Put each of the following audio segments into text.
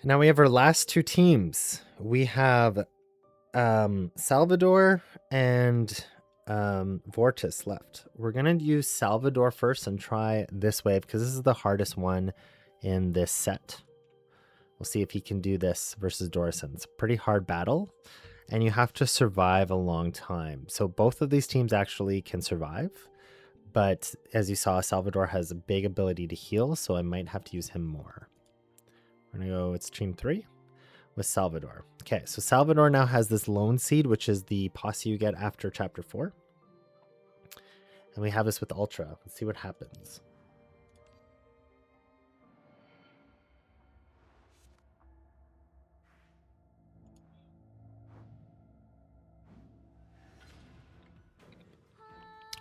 Now we have our last two teams. We have Salvador and Vortis left. We're going to use Salvador first and try this wave because this is the hardest one in this set. We'll see if he can do this versus Dorison. It's a pretty hard battle, and you have to survive a long time. So both of these teams actually can survive, but as you saw, Salvador has a big ability to heal, so I might have to use him more. We're going to go, it's team 3 with Salvador. Okay, so Salvador now has this Lone Seed, which is the posse you get after Chapter 4. And we have this with Ultra. Let's see what happens.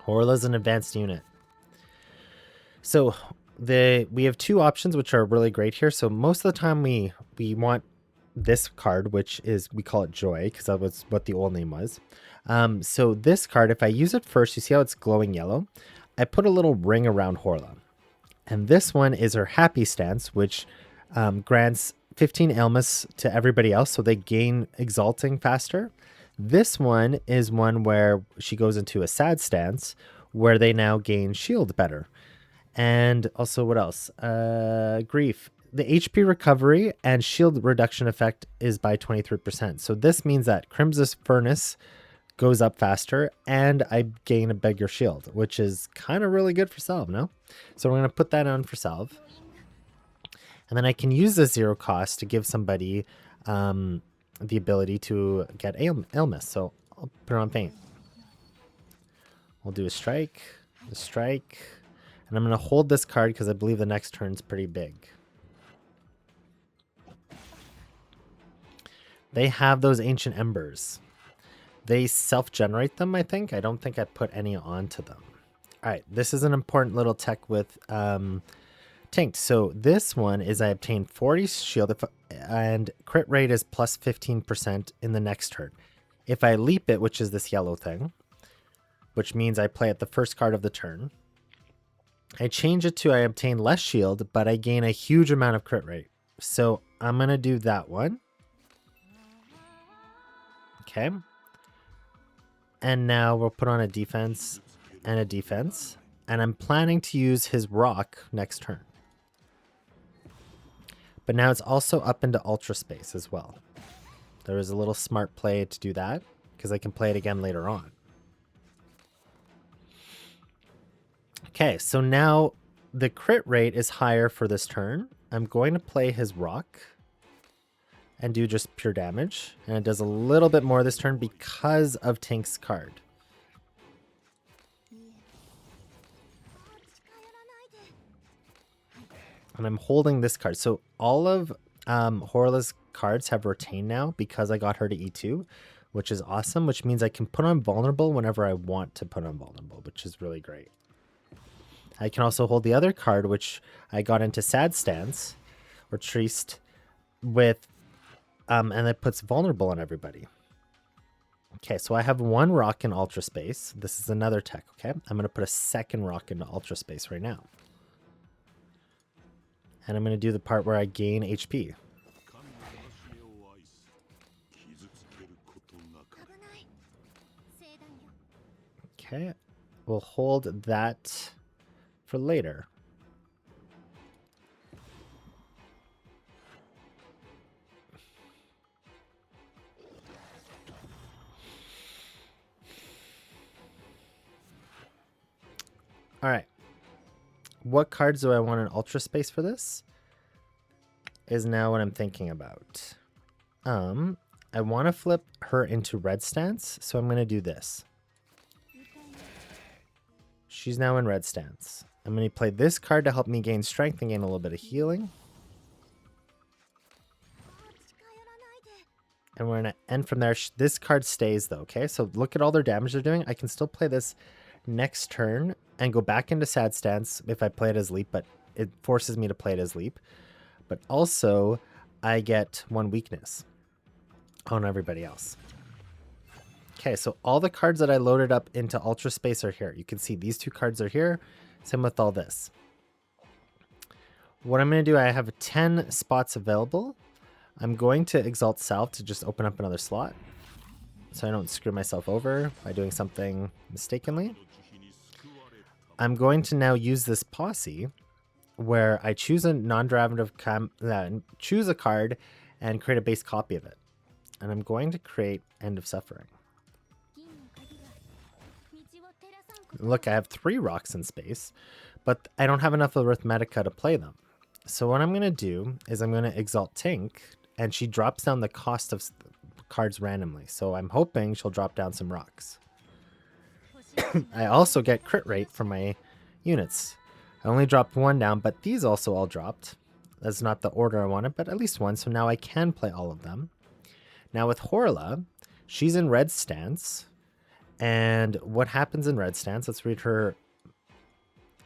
Horla's an advanced unit. So we have two options which are really great here. So most of the time we want this card, which is, we call it Joy because that was what the old name was. So this card, if I use it first, you see how it's glowing yellow? I put a little ring around Horla. And this one is her happy stance, which grants 15 ailments to everybody else, so they gain exalting faster. This one is one where she goes into a sad stance, where they now gain shield better. And also, what else? Grief. The HP recovery and shield reduction effect is by 23%. So this means that Crimson Furnace goes up faster and I gain a bigger shield, which is kind of really good for Salve, no? So we're going to put that on for Salve. And then I can use the 0 cost to give somebody the ability to get ailments. So I'll put it on Faint. We'll do a strike, and I'm going to hold this card because I believe the next turn's pretty big. They have those Ancient Embers. They self-generate them, I think. I don't think I put any onto them. All right, this is an important little tech with Tanked. So this one is I obtain 40 shield and crit rate is plus 15% in the next turn. If I leap it, which is this yellow thing, which means I play at the first card of the turn, I change it to I obtain less shield, but I gain a huge amount of crit rate. So I'm going to do that one. Okay. And now we'll put on a defense and a defense. And I'm planning to use his rock next turn. But now it's also up into Ultra Space as well. There was a little smart play to do that because I can play it again later on. Okay, so now the crit rate is higher for this turn. I'm going to play his rock and do just pure damage. And it does a little bit more this turn because of Tank's card. And I'm holding this card. So all of Horla's cards have retained now because I got her to E2, which is awesome, which means I can put on vulnerable whenever I want to put on vulnerable, which is really great. I can also hold the other card, which I got into sad stance or triste with, and it puts vulnerable on everybody. Okay, so I have one rock in Ultra Space. This is another tech, okay? I'm going to put a second rock into Ultra Space right now. And I'm going to do the part where I gain HP. Okay, we'll hold that for later. All right. What cards do I want in Ultra Space for this? Is now what I'm thinking about. I want to flip her into red stance, so I'm going to do this. She's now in red stance. I'm going to play this card to help me gain strength and gain a little bit of healing. And we're going to end from there. This card stays though, okay? So look at all their damage they're doing. I can still play this next turn and go back into sad stance if I play it as leap, but it forces me to play it as leap. But also I get one weakness on everybody else. Okay, so all the cards that I loaded up into Ultra Space are here. You can see these two cards are here. Same with all this. What I'm going to do, I have 10 spots available. I'm going to Exalt Salve to just open up another slot so I don't screw myself over by doing something mistakenly. I'm going to now use this posse where I choose a non-derivative choose a card and create a base copy of it. And I'm going to create End of Suffering. Look, I have 3 rocks in space, but I don't have enough Arithmetica to play them. So what I'm going to do is I'm going to Exalt Tink, and she drops down the cost of cards randomly. So I'm hoping she'll drop down some rocks. I also get crit rate from my units. I only dropped 1 down, but these also all dropped. That's not the order I wanted, but at least 1. So now I can play all of them. Now with Horla, she's in red stance. And what happens in red stance? Let's read her.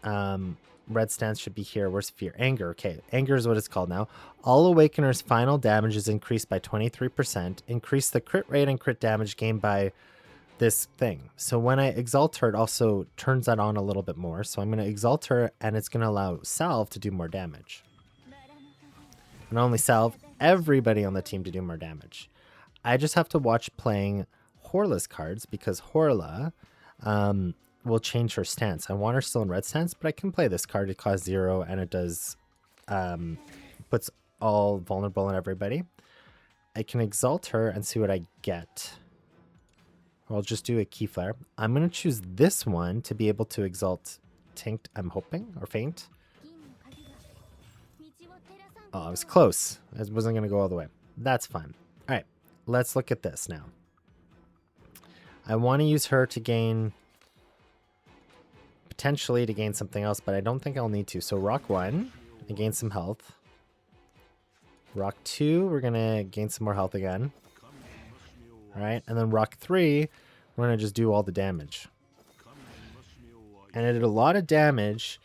Red stance should be here. Where's fear? Anger. Okay, anger is what it's called now. All Awakeners' final damage is increased by 23%. Increase the crit rate and crit damage gained by this thing. So when I exalt her, it also turns that on a little bit more. So I'm going to exalt her, and it's going to allow Salve to do more damage. Not only Salve, everybody on the team to do more damage. I just have to watch playing Horla's cards because Horla will change her stance. I want her still in red stance, but I can play this card. It costs 0 and it does puts all vulnerable on everybody. I can exalt her and see what I get. I'll just do a key flare. I'm going to choose this one to be able to exalt Tinct, I'm hoping, or Faint. Oh, I was close. I wasn't going to go all the way. That's fine. All right, let's look at this now. I want to use her to gain, potentially to gain something else, but I don't think I'll need to. So rock 1, I gain some health. Rock 2, we're going to gain some more health again. All right, and then rock 3, we're going to just do all the damage. And it did a lot of damage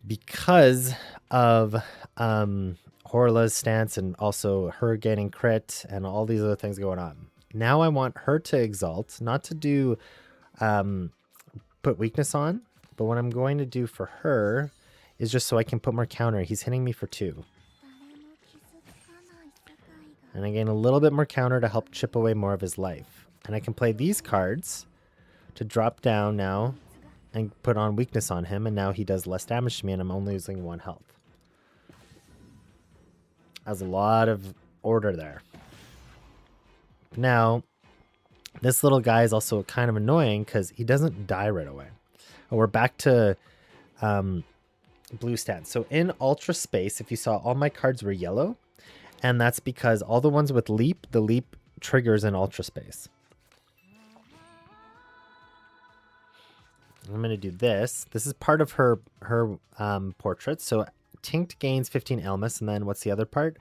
because of Horla's stance and also her getting crit and all these other things going on. Now I want her to exalt, not to do put weakness on, but what I'm going to do for her is just so I can put more counter. He's hitting me for 2. And I gain a little bit more counter to help chip away more of his life. And I can play these cards to drop down now and put on weakness on him, and now he does less damage to me and I'm only losing 1 health. Has a lot of order there. Now, this little guy is also kind of annoying because he doesn't die right away. Oh, we're back to blue stance. So in Ultra Space, if you saw, all my cards were yellow. And that's because all the ones with leap, the leap triggers in Ultra Space. I'm going to do this. This is part of her portrait. So Tinct gains 15 Elmas, and then what's the other part?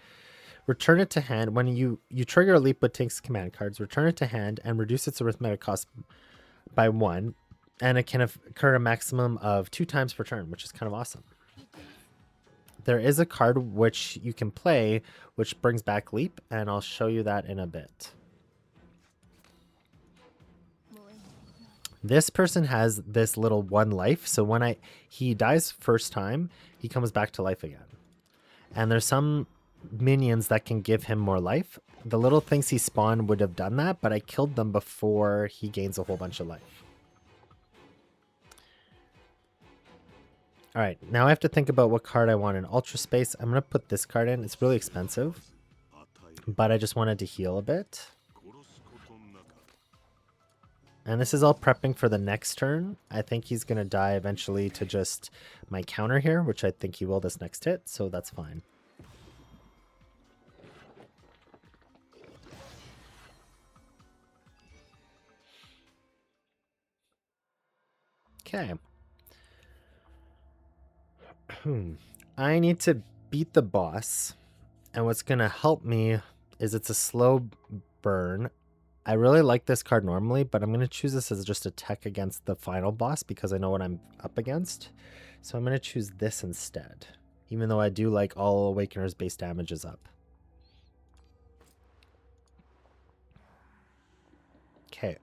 Return it to hand. When you trigger a leap with Tink's command cards, return it to hand and reduce its arithmetic cost by 1. And it can occur a maximum of 2 times per turn, which is kind of awesome. There is a card which you can play, which brings back leap, and I'll show you that in a bit. This person has this little 1 life, so when he dies first time, he comes back to life again. And there's some minions that can give him more life. The little things he spawned would have done that, but I killed them before he gains a whole bunch of life. All right, now I have to think about what card I want in Ultra Space. I'm going to put this card in. It's really expensive, but I just wanted to heal a bit. And this is all prepping for the next turn. I think he's going to die eventually to just my counter here, which I think he will this next hit, so that's fine. Okay. I need to beat the boss, and what's going to help me is it's a slow burn. I really like this card normally, but I'm going to choose this as just a tech against the final boss because I know what I'm up against. So I'm going to choose this instead, even though I do like all Awakeners base damage is up. Okay.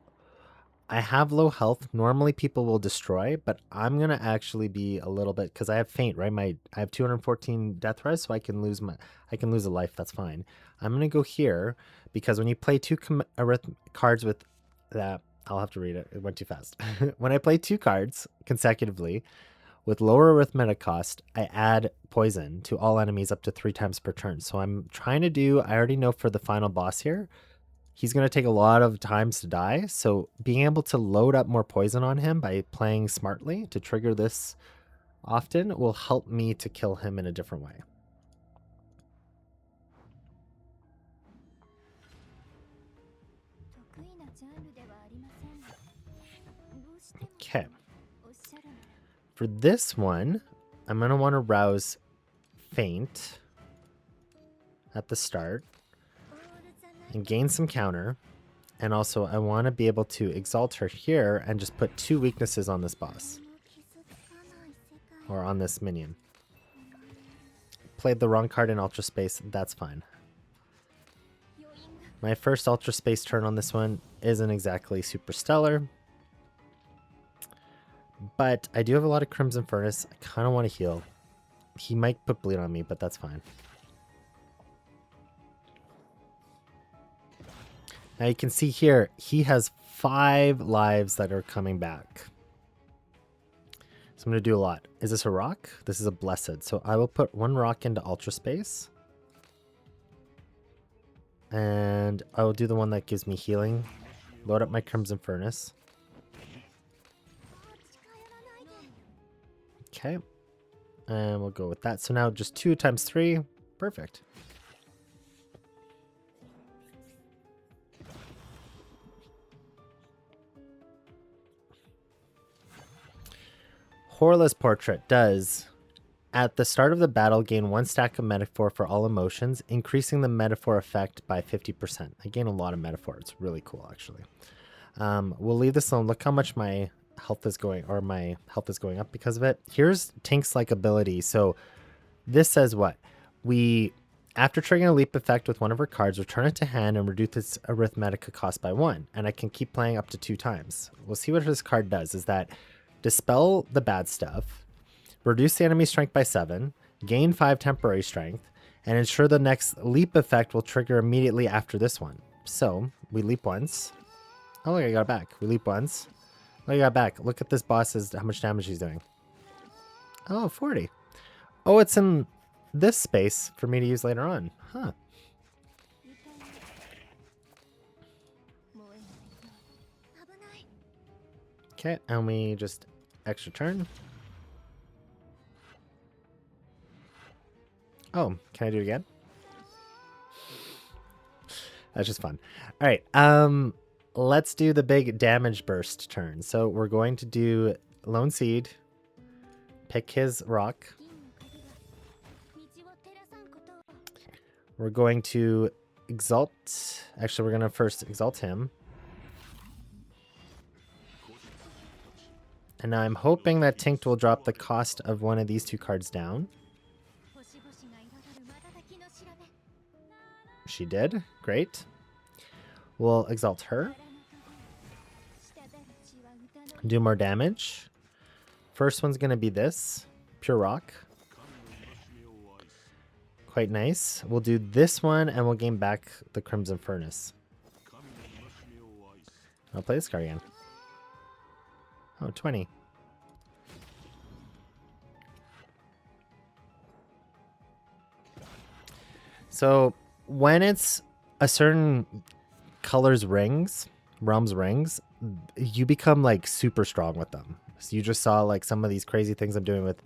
I have low health. Normally people will destroy, but I'm gonna actually be a little bit because I have faint, right? I have 214 death res, so I can lose a life. That's fine. I'm gonna go here because when you play two cards with that, I'll have to read it. It went too fast. When I play two cards consecutively with lower arithmetic cost, I add poison to all enemies up to 3 times per turn. So I'm trying to do. I already know for the final boss here, he's going to take a lot of times to die. So being able to load up more poison on him by playing smartly to trigger this often will help me to kill him in a different way. Okay. For this one, I'm going to want to rouse Faint at the start and gain some counter. And also I want to be able to exalt her here and just put 2 weaknesses on this boss. Or on this minion. Played the wrong card in Ultra Space, that's fine. My first Ultra Space turn on this one isn't exactly super stellar. But I do have a lot of Crimson Furnace. I kind of want to heal. He might put bleed on me, but that's fine. Now you can see here, he has 5 lives that are coming back. So I'm going to do a lot. Is this a rock? This is a blessed. So I will put 1 rock into Ultra Space. And I will do the one that gives me healing. Load up my Crimson Furnace. Okay. And we'll go with that. So now just 2 times 3. Perfect. Horla's Portrait does, at the start of the battle, gain 1 stack of metaphor for all emotions, increasing the metaphor effect by 50%. I gain a lot of metaphor. It's really cool, actually. We'll leave this alone. Look how much my health is going, or my health is going up because of it. Here's Tink's like ability. So this says what? After triggering a leap effect with one of her cards, return it to hand and reduce its arithmetic cost by 1. And I can keep playing up to 2 times. We'll see what this card does. Is that dispel the bad stuff, reduce the enemy strength by 7, gain 5 temporary strength, and ensure the next leap effect will trigger immediately after this one. So we leap once. Oh, look, I got it back. We leap once. Look, I got it back. Look at this boss, how much damage he's doing. Oh, 40. Oh, it's in this space for me to use later on. Huh. Okay, and we just extra turn. Oh, can I do it again? That's just fun. All right, let's do the big damage burst turn. So we're going to do Lone Seed, pick his rock. We're going to exalt. Actually, we're going to first exalt him. And now I'm hoping that Tinkt will drop the cost of one of these 2 cards down. She did. Great. We'll exalt her. Do more damage. First one's going to be this. Pure Rock. Quite nice. We'll do this one and we'll gain back the Crimson Furnace. I'll play this card again. Oh, 20. So when it's a certain color's realm's rings, you become like super strong with them. So you just saw like some of these crazy things I'm doing with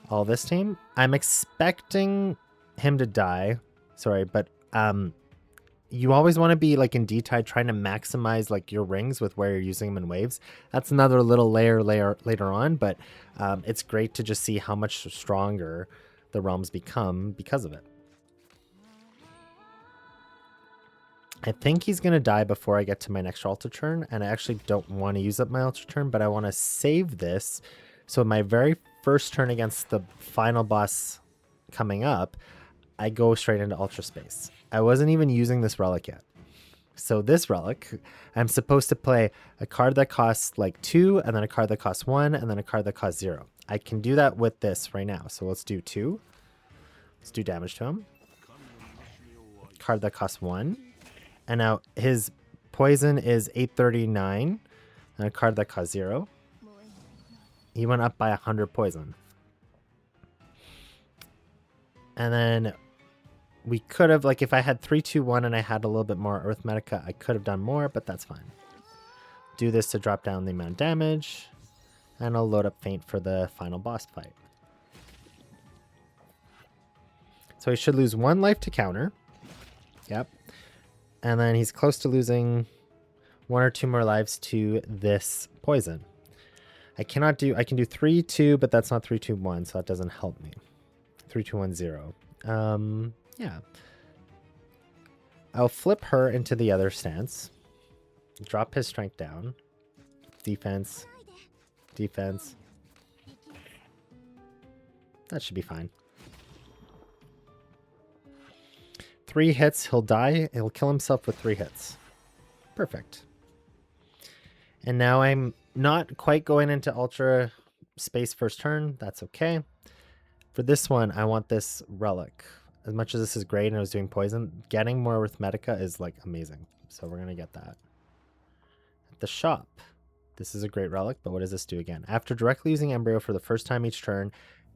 all this team. I'm expecting him to die. Sorry, but you always want to be like in DTide trying to maximize like your rings with where you're using them in waves. That's another little layer later on, but it's great to just see how much stronger the realms become because of it. I think he's going to die before I get to my next Ultra turn, and I actually don't want to use up my Ultra turn, but I want to save this. So my very first turn against the final boss coming up, I go straight into Ultra Space. I wasn't even using this relic yet. So this relic, I'm supposed to play a card that costs like 2, and then a card that costs 1, and then a card that costs 0. I can do that with this right now. So let's do 2. Let's do damage to him. Card that costs 1. And now his poison is 839, and a card that costs 0. He went up by 100 poison. And then we could have, like, if I had 3, 2, 1 and I had a little bit more Arithmetica, I could have done more, but that's fine. Do this to drop down the amount of damage, and I'll load up Feint for the final boss fight. So he should lose 1 life to counter. Yep. And then he's close to losing 1 or 2 more lives to this poison. I can do 3, 2, but that's not 3, 2, 1, so that doesn't help me. 3, 2, 1, 0. Yeah. I'll flip her into the other stance. Drop his strength down. Defense. Defense. That should be fine. 3 hits, he'll die. He'll kill himself with 3 hits. Perfect. And now I'm not quite going into Ultra Space first turn. That's okay. For this one, I want this relic. As much as this is great and I was doing poison, getting more Arithmetica is like amazing. So we're going to get that. At the shop, this is a great relic, but what does this do again? After directly using Embryo for the first time each turn,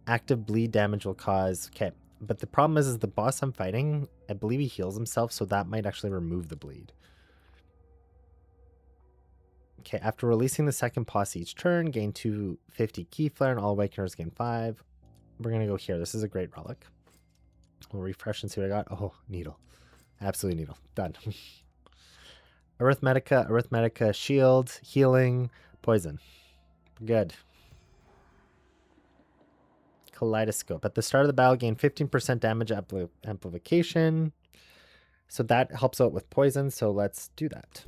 active bleed damage will cause... Okay, but the problem is the boss I'm fighting, I believe he heals himself, so that might actually remove the bleed. Okay, after releasing the second posse each turn, gain 250 Key Flare, and all Awakeners gain 5. We're going to go here. This is a great relic. We'll refresh and see what I got. Oh, needle. Absolutely needle. Done. Arithmetica, Arithmetica, shield, healing, poison. Good. Kaleidoscope. At the start of the battle, gain 15% damage amplification. So that helps out with poison, so let's do that.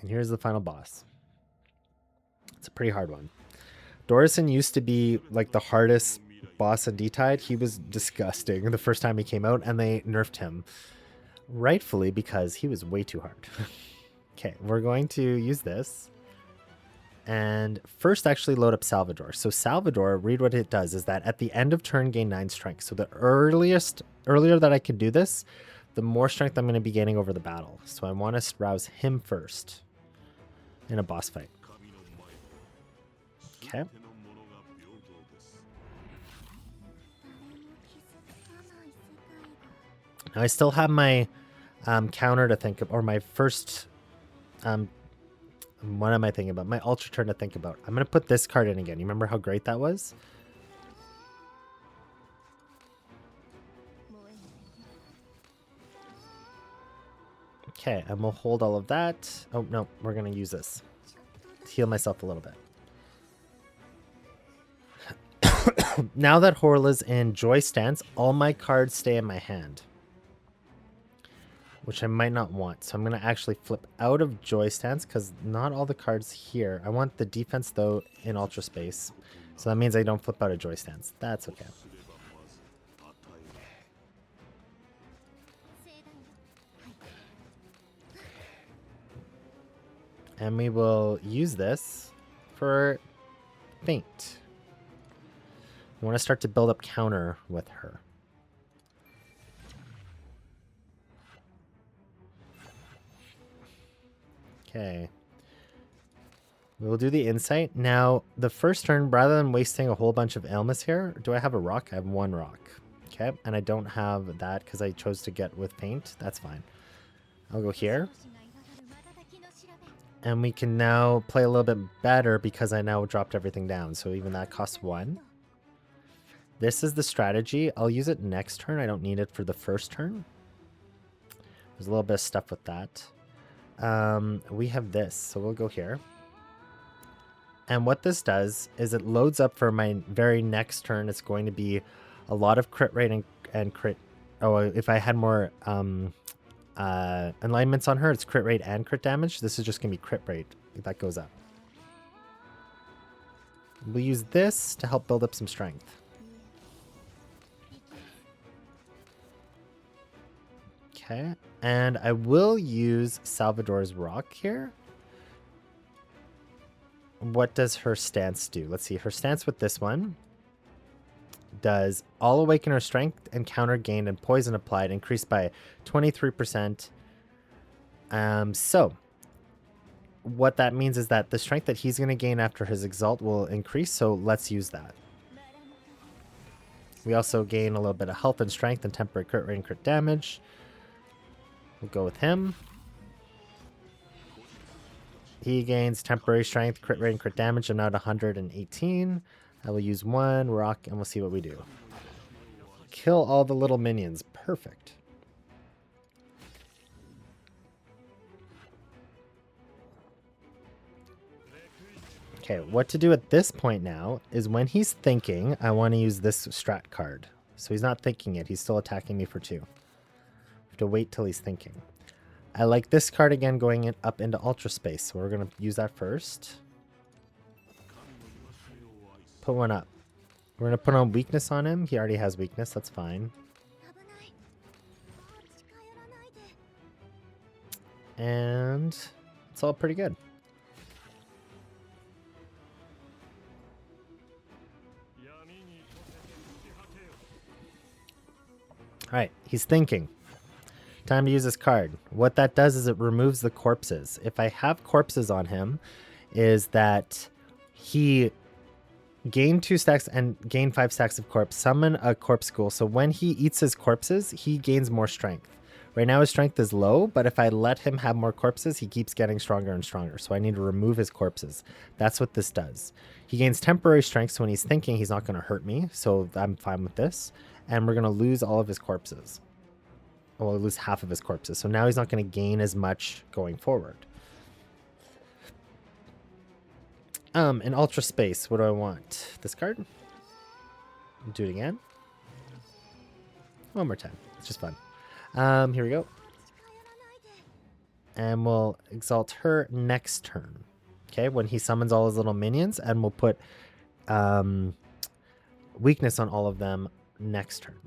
And here's the final boss. It's a pretty hard one. Dorison used to be like the hardest boss in DTide. He was disgusting the first time he came out, and they nerfed him. Rightfully, because he was way too hard. Okay, we're going to use this. And first actually load up Salvador. So Salvador, read what it does, is that at the end of turn, gain 9 strength. So the earlier that I can do this, the more strength I'm going to be gaining over the battle. So I want to rouse him first in a boss fight. Okay. Now I still have my counter to think of, or my first, what am I thinking about? My ultra turn to think about. I'm going to put this card in again. You remember how great that was? Okay, and we'll hold all of that. Oh, no, we're going to use this to heal myself a little bit. Now that Horla's in Joy stance, all my cards stay in my hand, which I might not want. So I'm going to actually flip out of Joy stance because not all the cards here. I want the defense, though, in Ultra Space. So that means I don't flip out of Joy stance. That's okay. And we will use this for Feint. I want to start to build up counter with her. Okay. We'll do the insight. Now, the first turn, rather than wasting a whole bunch of Ailments here, do I have a rock? I have 1 rock. Okay, and I don't have that because I chose to get with Feint. That's fine. I'll go here. And we can now play a little bit better because I now dropped everything down. So even that costs 1. This is the strategy. I'll use it next turn. I don't need it for the first turn. There's a little bit of stuff with that. We have this, so we'll go here. And what this does is it loads up for my very next turn. It's going to be a lot of crit rate and crit. Oh, if I had more alignments on her, it's crit rate and crit damage. This is just going to be crit rate that goes up. We'll use this to help build up some strength. Okay, And I will use Salvador's rock here. What does her stance do? Let's see. Her stance with this one does all awaken her strength and counter gained and poison applied increased by 23%. So what that means is that the strength that he's going to gain after his exalt will increase. So let's use that. We also gain a little bit of health and strength and temporary crit rate and crit damage. We'll go with him. He gains temporary strength, crit rate, and crit damage. I'm now at 118. I will use one rock, and we'll see what we do. Kill all the little minions. Perfect. Okay, what to do at this point now is when he's thinking, I want to use this strat card. So he's not thinking it. He's still attacking me for 2. I have to wait till he's thinking. I like this card again going up into Ultra Space. So we're going to use that first. Put one up. We're going to put on weakness on him. He already has weakness. That's fine. And it's all pretty good. All right, he's thinking. Time to use this card. What that does is it removes the corpses. If I have corpses on him, is that he gain 2 stacks and gain 5 stacks of corpse. Summon a corpse school. So when he eats his corpses, he gains more strength. Right now his strength is low, but if I let him have more corpses, he keeps getting stronger and stronger. So I need to remove his corpses. That's what this does. He gains temporary strength, so when he's thinking, he's not going to hurt me. So I'm fine with this. And we're going to lose all of his corpses. Well, we'll lose half of his corpses. So now he's not going to gain as much going forward. In Ultra Space, what do I want? This card? Do it again. One more time. It's just fun. Here we go. And we'll exalt her next turn. Okay, when he summons all his little minions, and we'll put weakness on all of them next turn.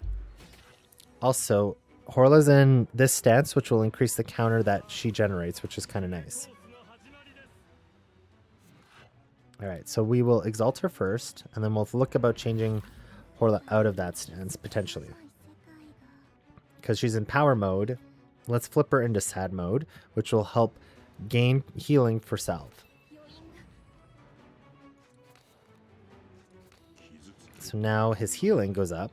Also, Horla's in this stance, which will increase the counter that she generates, which is kind of nice. All right, so we will exalt her first, and then we'll look about changing Horla out of that stance, potentially. Because she's in power mode, let's flip her into sad mode, which will help gain healing for Salve. So now his healing goes up.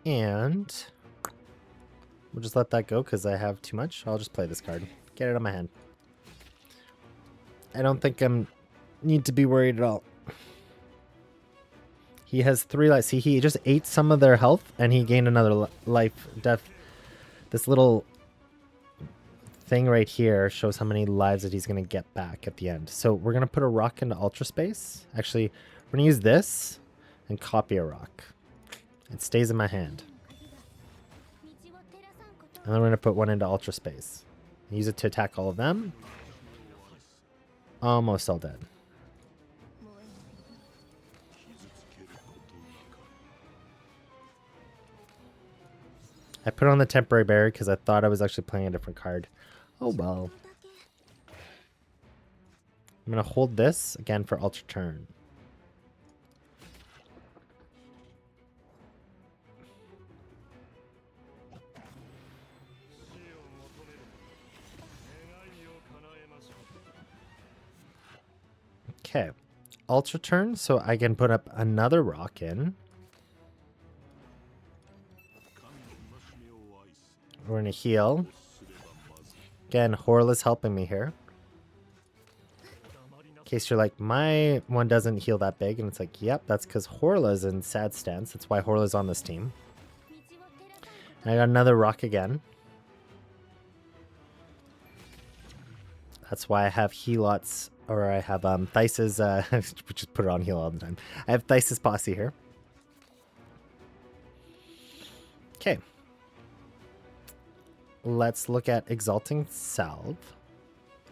And we'll just let that go because I have too much. I'll just play this card. Get it on my hand. I don't think I need to be worried at all. He has 3 lives. See, he just ate some of their health and he gained another life. Death. This little thing right here shows how many lives that he's going to get back at the end. So we're going to put a rock into Ultra Space. Actually, we're going to use this and copy a rock. It stays in my hand. And then we're going to put one into Ultra Space. Use it to attack all of them. Almost all dead. I put on the temporary barrier because I thought I was actually playing a different card. Oh well. I'm going to hold this again for Ultra Turn. Okay, Ultra Turn, so I can put up another rock in. We're going to heal. Again, Horla's helping me here. In case you're like, my one doesn't heal that big, and it's like, yep, that's because Horla's in sad stance. That's why Horla's on this team. And I got another rock again. That's why I have Helots. Or I have Theis's, just put it on heal all the time. I have Theis's posse here. Okay. Let's look at exalting Salve.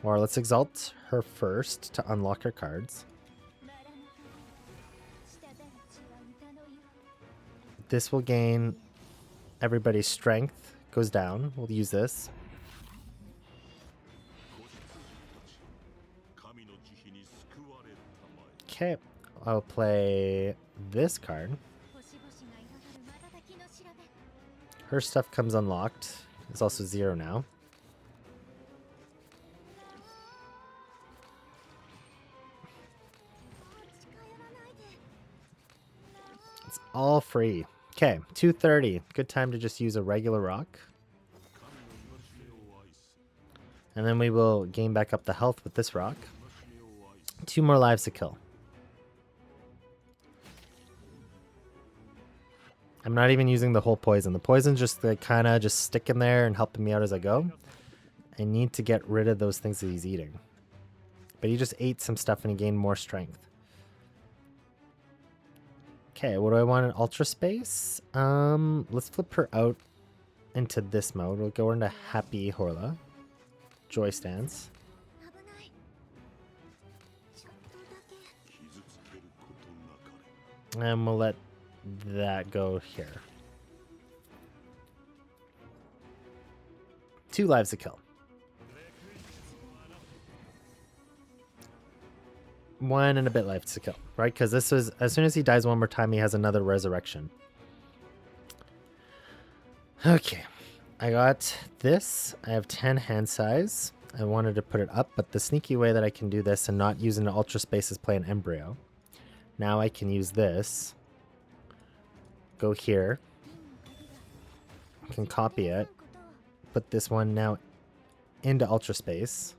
Or let's exalt her first to unlock her cards. This will gain everybody's strength. Goes down. We'll use this. Okay, I'll play this card. Her stuff comes unlocked. It's also 0 now. It's all free. Okay, 230. Good time to just use a regular rock. And then we will gain back up the health with this rock. 2 more lives to kill. I'm not even using the whole poison. The poison's just kind of just sticking there and helping me out as I go. I need to get rid of those things that he's eating. But he just ate some stuff and he gained more strength. Okay, what do I want in Ultra Space? Let's flip her out into this mode. We'll go into Happy Horla. Joy Stance. And we'll let that go here. 2 lives to kill. 1 and a bit left to kill, right? Because this is, as soon as he dies one more time, he has another resurrection. Okay, I got this. I have 10 hand size. I wanted to put it up, but the sneaky way that I can do this and not using the Ultra Space is play an Embryo. Now I can use this. Go here. I can copy it. Put this one now into Ultra Space.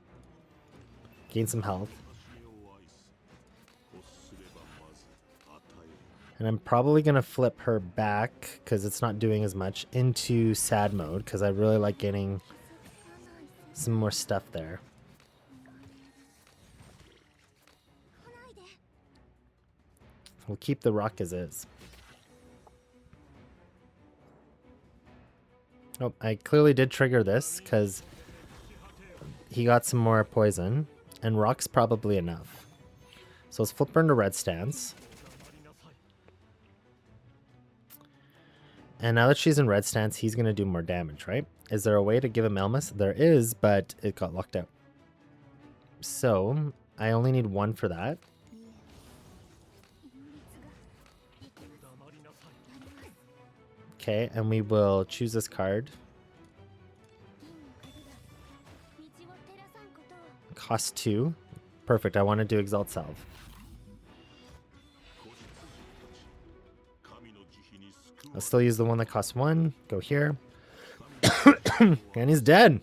Gain some health. And I'm probably going to flip her back, because it's not doing as much, into sad mode, because I really like getting some more stuff there. We'll keep the rock as is. Oh, I clearly did trigger this, because he got some more poison, and rock's probably enough. So let's flip her into red stance. And now that she's in red stance, he's going to do more damage, right? Is there a way to give him Elmas? There is, but it got locked out. So, I only need 1 for that. Okay, and we will choose this card. Cost 2. Perfect, I want to do Exalt Salve. I'll still use the one that costs 1. Go here. And he's dead.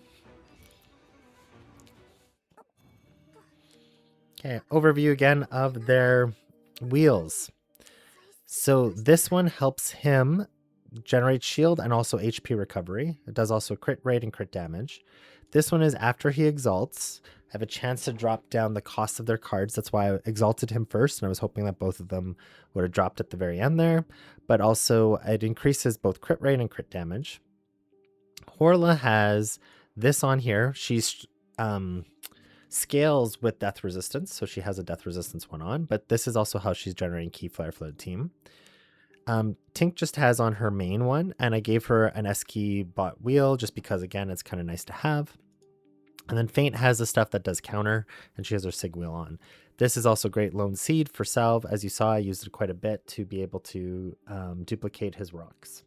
Okay, overview again of their wheels. So this one helps him generate shield and also HP recovery. It does also crit rate and crit damage. This one is after he exalts. I have a chance to drop down the cost of their cards. That's why I exalted him first, and I was hoping that both of them would have dropped at the very end there. But also, it increases both crit rate and crit damage. Horla has this on here. She's scales with death resistance, so she has a death resistance one on. But this is also how she's generating key flare for the team. Tink just has on her main one, and I gave her an S-key bot wheel just because, again, it's kind of nice to have. And then Feint has the stuff that does counter, and she has her Sig wheel on. This is also great Lone Seed for Salve. As you saw, I used it quite a bit to be able to duplicate his rocks.